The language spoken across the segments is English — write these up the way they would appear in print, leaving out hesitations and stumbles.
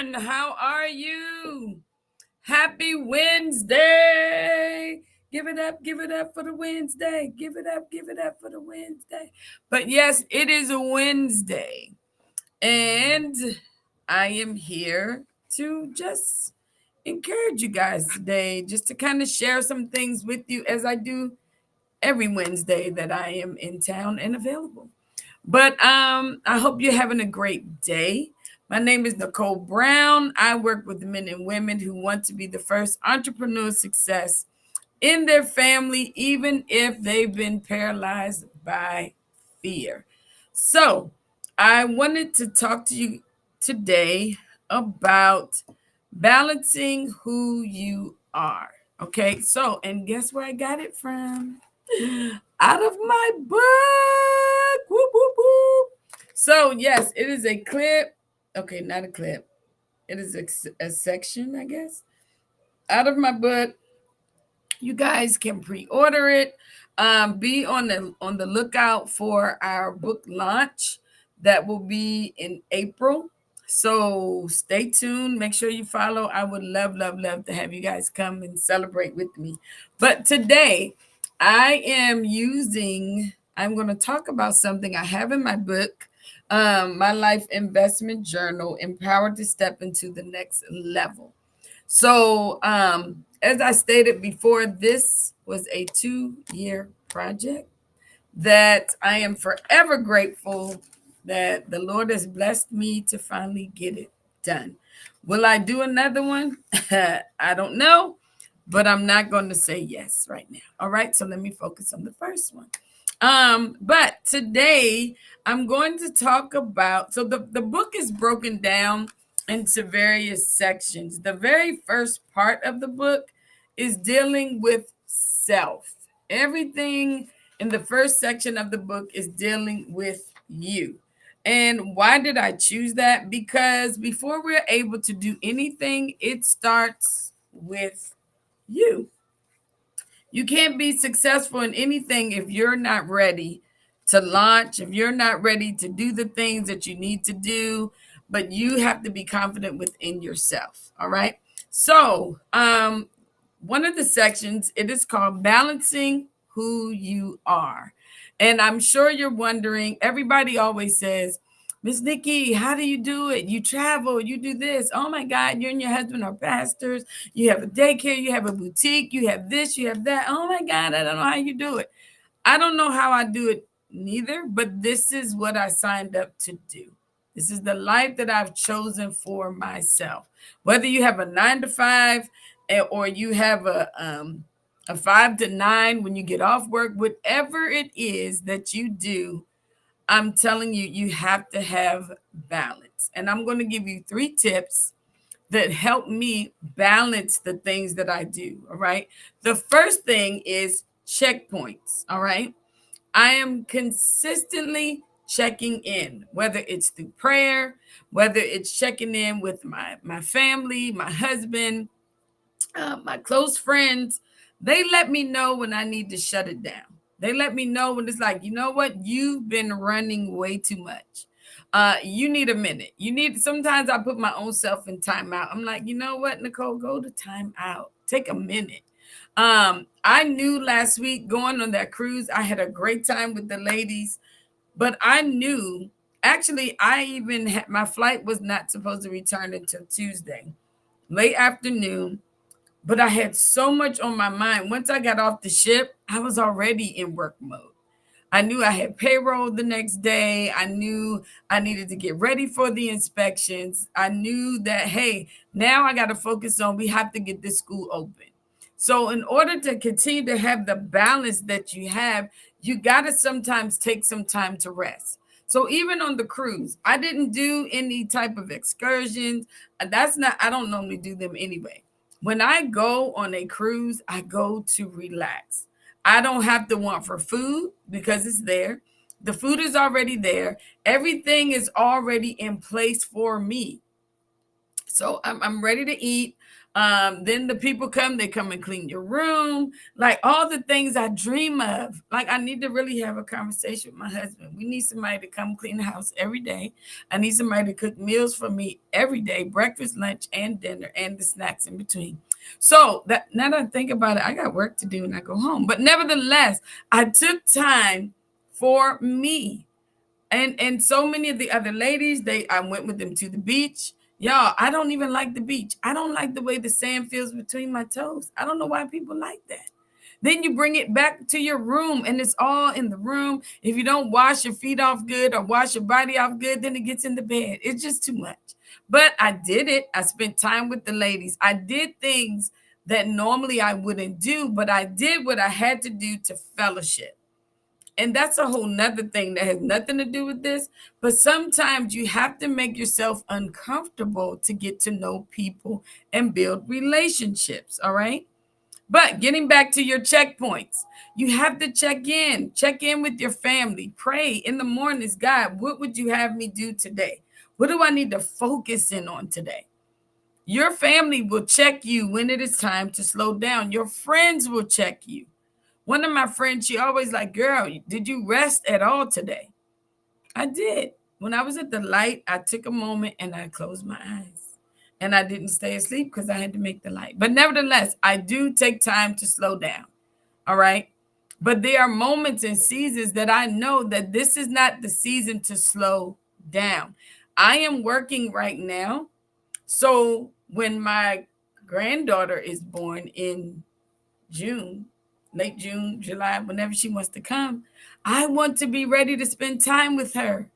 everyone. How are you? Happy Wednesday. Give it up for the Wednesday. Give it up for the Wednesday. But yes, it is a Wednesday. And I am here to just encourage you guys today, just to kind of share some things with you as I do every Wednesday that I am in town and available. But I hope you're having a great day. My name is Nicole Brown. I work with men and women who want to be the first entrepreneur success in their family, even if they've been paralyzed by fear. So, I wanted to talk to you today about balancing who you are. Okay, so, and guess where I got it from? Out of my book. Whoop, whoop, whoop. So, yes, it is a clip. Okay, not a clip. It is a section, I guess, out of my book. You guys can pre-order it. Be on the lookout for our book launch that will be in April. So stay tuned. Make sure you follow. I would love, love, love to have you guys come and celebrate with me. But today, I'm going to talk about something I have in my book, my life investment journal, Empowered to Step into the Next Level. So, as I stated before, this was a 2-year project that I am forever grateful that the Lord has blessed me to finally get it done. Will I do another one? I don't know, but I'm not going to say yes right now. All right, so let me focus on the first one. But today I'm going to talk about, so the book is broken down into various sections. The very first part of the book is dealing with self. Everything in the first section of the book is dealing with you. And why did I choose that? Because before we're able to do anything, it starts with you. You can't be successful in anything if you're not ready to launch, if you're not ready to do the things that you need to do, but you have to be confident within yourself. All right. So, one of the sections, it is called Balancing Who You Are. And I'm sure you're wondering, everybody always says, Miss Nikki, how do you do it? You travel, you do this. Oh my God, you and your husband are pastors. You have a daycare, you have a boutique, you have this, you have that. Oh my God, I don't know how you do it. I don't know how I do it neither, but this is what I signed up to do. This is the life that I've chosen for myself. Whether you have a 9 to 5 or you have a 5 to 9 when you get off work, whatever it is that you do, I'm telling you, you have to have balance. And I'm going to give you 3 tips that help me balance the things that I do. All right. The first thing is checkpoints. All right. I am consistently checking in, whether it's through prayer, whether it's checking in with my family, my husband, my close friends. They let me know when I need to shut it down. They let me know when it's like, you know what, you've been running way too much. You need a minute. Sometimes I put my own self in timeout. I'm like, you know what, Nicole, go to timeout. Take a minute. I knew last week going on that cruise, I had a great time with the ladies, but I knew actually my flight was not supposed to return until Tuesday, late afternoon. But I had so much on my mind. Once I got off the ship, I was already in work mode. I knew I had payroll the next day. I knew I needed to get ready for the inspections. I knew that, hey, now I got to focus on, we have to get this school open. So in order to continue to have the balance that you have, you got to sometimes take some time to rest. So even on the cruise, I didn't do any type of excursions. I don't normally do them anyway. When I go on a cruise, I go to relax. I don't have to want for food because it's there. The food is already there. Everything is already in place for me. So I'm ready to eat. Then the people come, they come and clean your room, like all the things I dream of. Like I need to really have a conversation with my husband. We need somebody to come clean the house every day. I need somebody to cook meals for me every day, breakfast, lunch, and dinner, and the snacks in between. So that now that I think about it, I got work to do when I go home. But nevertheless, I took time for me. And so many of the other ladies, I went with them to the beach. Y'all, I don't even like the beach. I don't like the way the sand feels between my toes. I don't know why people like that. Then you bring it back to your room and it's all in the room. If you don't wash your feet off good or wash your body off good, then it gets in the bed. It's just too much. But I did it. I spent time with the ladies. I did things that normally I wouldn't do, but I did what I had to do to fellowship. And that's a whole nother thing that has nothing to do with this. But sometimes you have to make yourself uncomfortable to get to know people and build relationships. All right. But getting back to your checkpoints, you have to check in with your family, pray in the mornings. God, what would you have me do today? What do I need to focus in on today? Your family will check you when it is time to slow down. Your friends will check you. One of my friends, she always like, girl, did you rest at all today? I did. When I was at the light, I took a moment and I closed my eyes. And I didn't stay asleep because I had to make the light. But nevertheless, I do take time to slow down. All right. But there are moments and seasons that I know that this is not the season to slow down. I am working right now. So when my granddaughter is born in June, late June, July, whenever she wants to come, I want to be ready to spend time with her.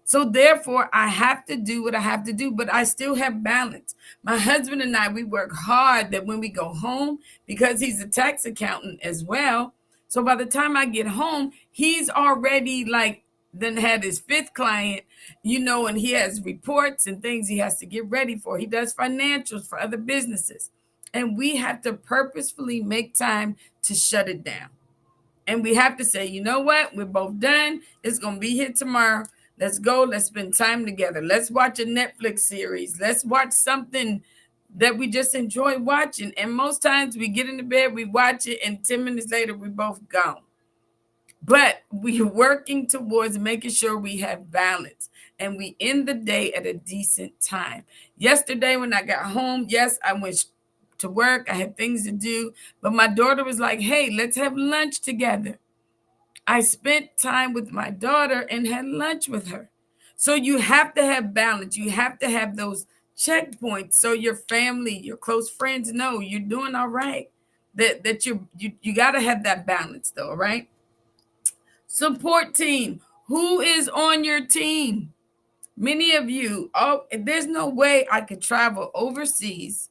So therefore, I have to do what I have to do, but I still have balance. My husband and I, we work hard that when we go home, because he's a tax accountant as well. So by the time I get home, he's already like then had his fifth client, and he has reports and things he has to get ready for. He does financials for other businesses. And we have to purposefully make time to shut it down. And we have to say, you know what? We're both done. It's going to be here tomorrow. Let's go. Let's spend time together. Let's watch a Netflix series. Let's watch something that we just enjoy watching. And most times we get in the bed, we watch it, and 10 minutes later, we're both gone. But we're working towards making sure we have balance and we end the day at a decent time. Yesterday, when I got home, yes, I went to work. I had things to do. But my daughter was like, hey, let's have lunch together. I spent time with my daughter and had lunch with her. So you have to have balance. You have to have those checkpoints so your family, your close friends know you're doing all right. That you got to have that balance though, right? Support team. Who is on your team? Many of you, there's no way I could travel overseas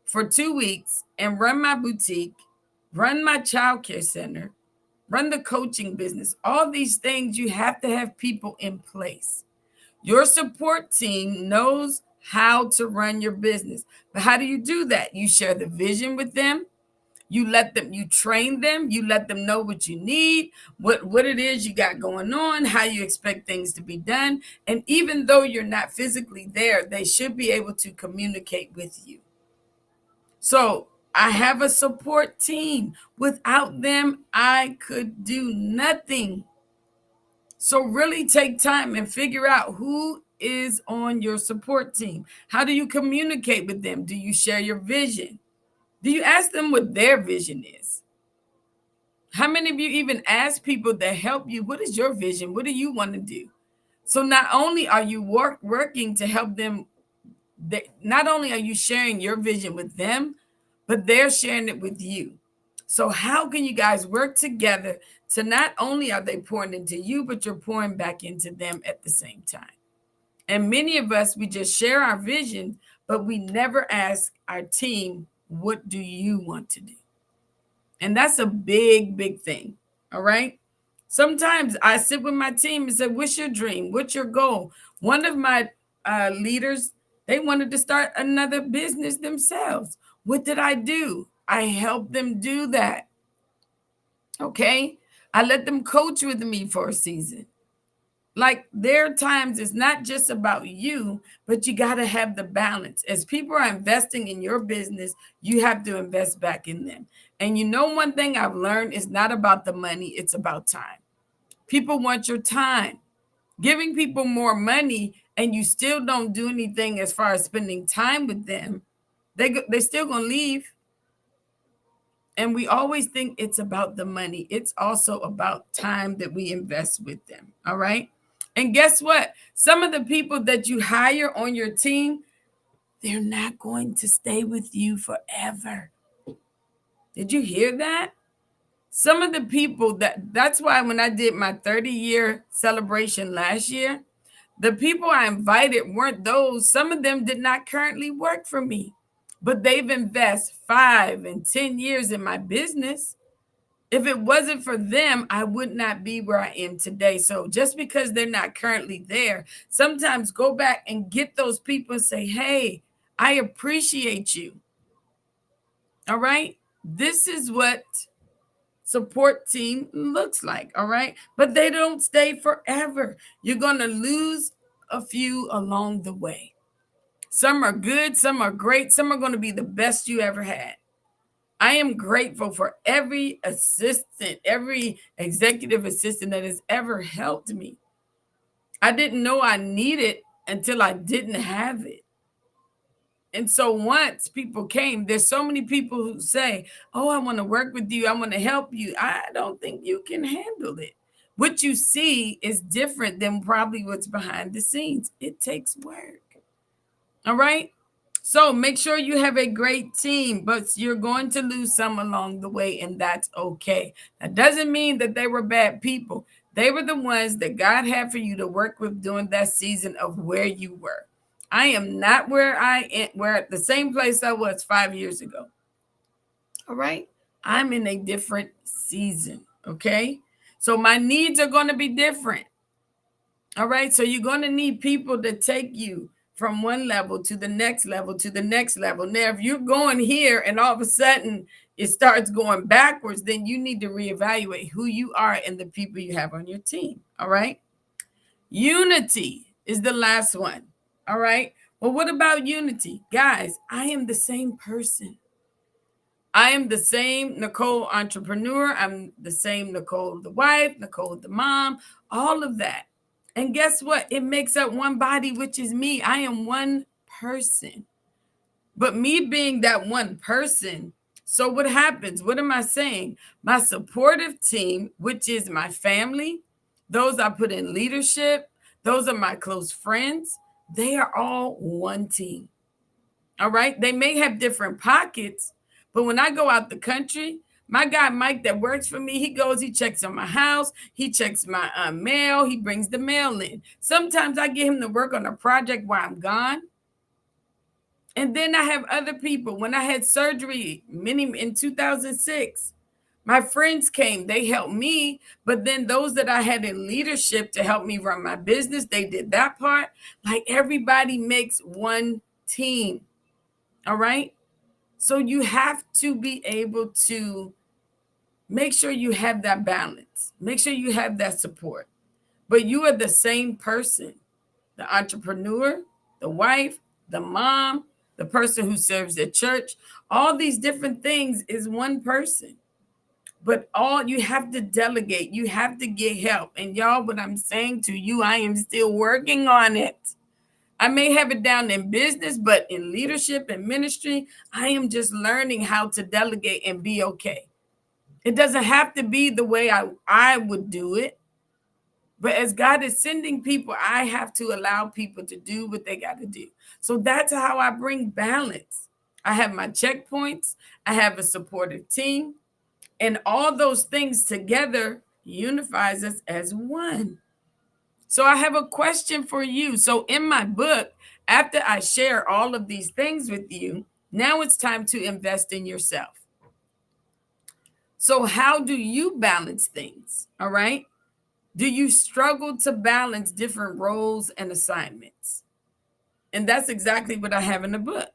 for 2 weeks and run my boutique, run my childcare center, run the coaching business. All these things, you have to have people in place. Your support team knows how to run your business. But how do you do that? You share the vision with them. You train them, you let them know what you need, what it is you got going on, how you expect things to be done. And even though you're not physically there, they should be able to communicate with you. So I have a support team. Without them, I could do nothing. So really take time and figure out who is on your support team. How do you communicate with them? Do you share your vision? Do you ask them what their vision is? How many of you even ask people that help you, what is your vision? What do you want to do? So not only are you working to help them, not only are you sharing your vision with them, but they're sharing it with you. So how can you guys work together to not only are they pouring into you, but you're pouring back into them at the same time? And many of us, we just share our vision, but we never ask our team, what do you want to do? And that's a big, big thing. All right. Sometimes I sit with my team and say, what's your dream? What's your goal? One of my leaders, they wanted to start another business themselves. What did I do? I helped them do that. Okay. I let them coach with me for a season. Like there are times it's not just about you, but you got to have the balance. As people are investing in your business, you have to invest back in them. And you know, one thing I've learned is not about the money, it's about time. People want your time. Giving people more money and you still don't do anything as far as spending time with them, they still gonna leave. And we always think it's about the money. It's also about time that we invest with them. All right. And guess what? Some of the people that you hire on your team, they're not going to stay with you forever. Did you hear that? Some of the people that's why when I did my 30-year celebration last year, the people I invited weren't those. Some of them did not currently work for me, but they've invested 5 and 10 years in my business. If it wasn't for them, I would not be where I am today. So just because they're not currently there, sometimes go back and get those people and say, hey, I appreciate you. All right. This is what support team looks like. All right. But they don't stay forever. You're going to lose a few along the way. Some are good, some are great, some are going to be the best you ever had. I am grateful for every assistant, every executive assistant that has ever helped me. I didn't know I needed until I didn't have it. And so once people came, there's so many people who say, oh, I want to work with you. I want to help you. I don't think you can handle it. What you see is different than probably what's behind the scenes. It takes work. All right. So make sure you have a great team, but you're going to lose some along the way, and that's okay. That doesn't mean that they were bad people. They were the ones that God had for you to work with during that season of where you were. I am not where at the same place I was 5 years ago. All right. I'm in a different season. Okay. So my needs are going to be different. All right. So you're going to need people to take you from one level to the next level to the next level. Now, if you're going here and all of a sudden it starts going backwards, then you need to reevaluate who you are and the people you have on your team. All right. Unity is the last one. All right. Well, what about unity? Guys, I am the same person. I am the same Nicole entrepreneur. I'm the same Nicole the wife, Nicole the mom, all of that. And guess what? It makes up one body, which is me. I am one person. But me being that one person, so what happens? What am I saying? My supportive team, which is my family, those I put in leadership, those are my close friends, they are all one team. All right. They may have different pockets, but when I go out the country, my guy Mike that works for me, he goes, he checks on my house, he checks my mail, he brings the mail in. Sometimes I get him to work on a project while I'm gone. And then I have other people. When I had surgery in 2006, my friends came, they helped me, but then those that I had in leadership to help me run my business, they did that part. Like everybody makes one team. All right. So you have to be able to make sure you have that balance. Make sure you have that support. But you are the same person, the entrepreneur, the wife, the mom, the person who serves at church. All these different things is one person. But all you have to delegate, you have to get help. And y'all, what I'm saying to you, I am still working on it. I may have it down in business, but in leadership and ministry, I am just learning how to delegate and be okay. It doesn't have to be the way I would do it. But as God is sending people, I have to allow people to do what they got to do. So that's how I bring balance. I have my checkpoints. I have a supportive team. And all those things together unifies us as one. So I have a question for you. So in my book, after I share all of these things with you, now it's time to invest in yourself. So how do you balance things? All right. Do you struggle to balance different roles and assignments? And that's exactly what I have in the book.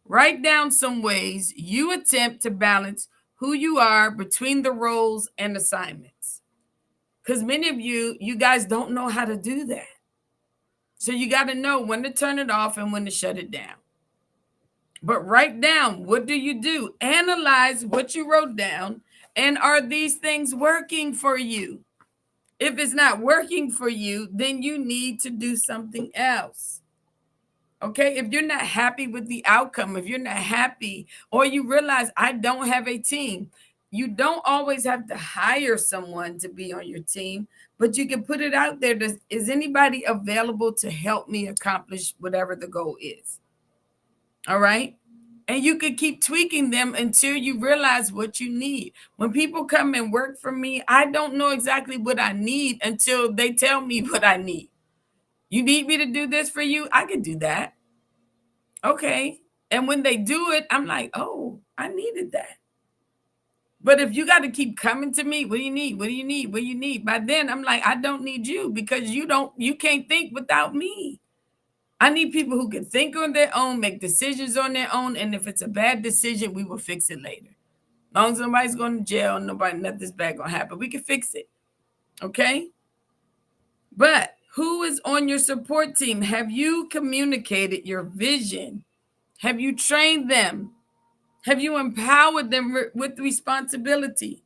Write down some ways you attempt to balance who you are between the roles and assignments. Because many of you guys don't know how to do that. So you got to know when to turn it off and when to shut it down. But write down, what do you do? Analyze what you wrote down. And are these things working for you? If it's not working for you, then you need to do something else. Okay, if you're not happy with the outcome, if you're not happy, or you realize I don't have a team, you don't always have to hire someone to be on your team, but you can put it out there. Is anybody available to help me accomplish whatever the goal is? All right. And you could keep tweaking them until you realize what you need. When people come and work for me, I don't know exactly what I need until they tell me what I need. You need me to do this for you? I can do that. Okay. And when they do it, I'm like, oh, I needed that. But if you got to keep coming to me, what do you need? What do you need? What do you need? By then I'm like, I don't need you because you can't think without me. I need people who can think on their own, make decisions on their own. And if it's a bad decision, we will fix it later. As long as nobody's going to jail, nothing's bad going to happen. We can fix it. Okay. But who is on your support team? Have you communicated your vision? Have you trained them? Have you empowered them with responsibility?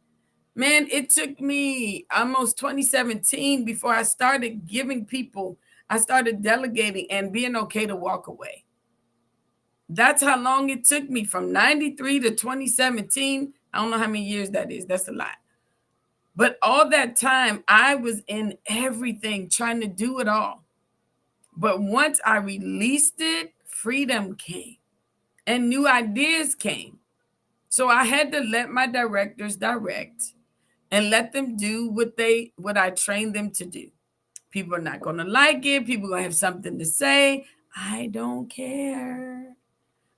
Man, it took me almost 2017 before I started giving people, I started delegating and being okay to walk away. That's how long it took me from 93 to 2017. I don't know how many years that is. That's a lot. But all that time, I was in everything, trying to do it all. But once I released it, freedom came and new ideas came. So I had to let my directors direct and let them do what I trained them to do. People are not going to like it. People are going to have something to say. I don't care.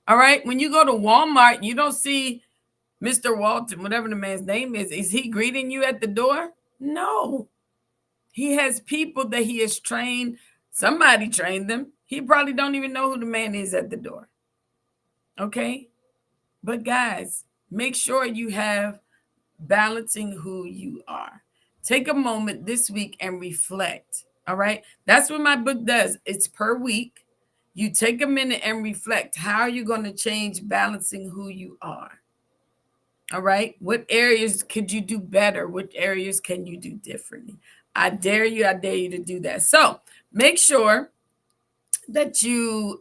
All right. When you go to Walmart, you don't see Mr. Walton, whatever the man's name is. Is he greeting you at the door? No. He has people that he has trained. Somebody trained them. He probably don't even know who the man is at the door. Okay. But guys, make sure you have balancing who you are. Take a moment this week and reflect. All right. That's what my book does. It's per week. You take a minute and reflect. How are you going to change balancing who you are? All right. What areas could you do better? What areas can you do differently? I dare you to do that. So make sure that you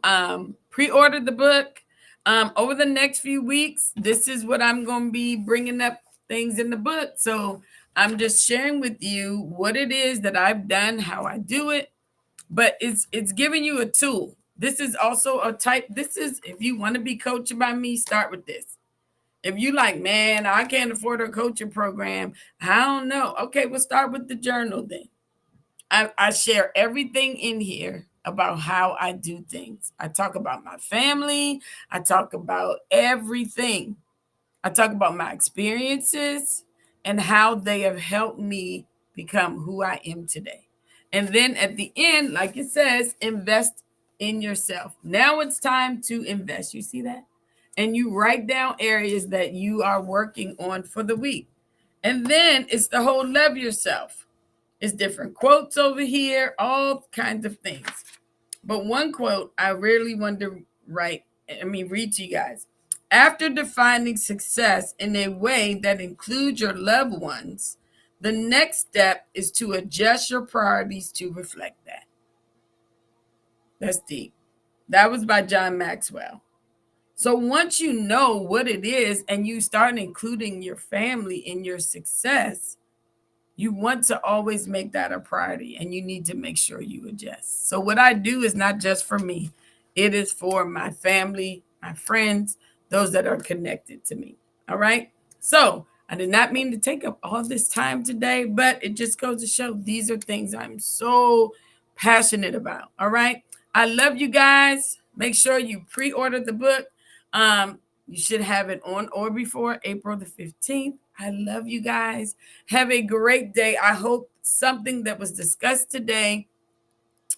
pre-order the book. Over the next few weeks, this is what I'm going to be bringing up things in the book. So I'm just sharing with you what it is that I've done, how I do it, but it's giving you a tool. This is also if you want to be coached by me, start with this. If you like, man, I can't afford a coaching program, I don't know. Okay, we'll start with the journal then. I share everything in here about how I do things. I talk about my family. I talk about everything. I talk about my experiences and how they have helped me become who I am today. And then at the end, like it says, invest in yourself. Now it's time to invest. You see that? And you write down areas that you are working on for the week. And then it's the whole love yourself. It's different quotes over here, all kinds of things. But one quote I really want to read to you guys. After defining success in a way that includes your loved ones, the next step is to adjust your priorities to reflect that. That's deep. That was by John Maxwell. So once you know what it is and you start including your family in your success, you want to always make that a priority and you need to make sure you adjust. So what I do is not just for me. It is for my family, my friends, those that are connected to me. All right. So I did not mean to take up all this time today, but it just goes to show these are things I'm so passionate about. All right. I love you guys. Make sure you pre-order the book. You should have it on or before April the 15th. I love you guys. Have a great day. I hope something that was discussed today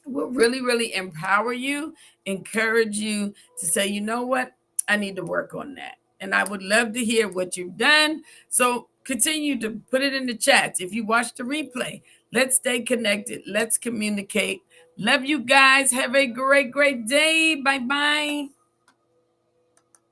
will really, really empower you, encourage you to say, you know what? I need to work on that. and I would love to hear what you've done. So continue to put it in the chats. If you watch the replay, let's stay connected. Let's communicate. Love you guys. Have a great, great day. Bye bye.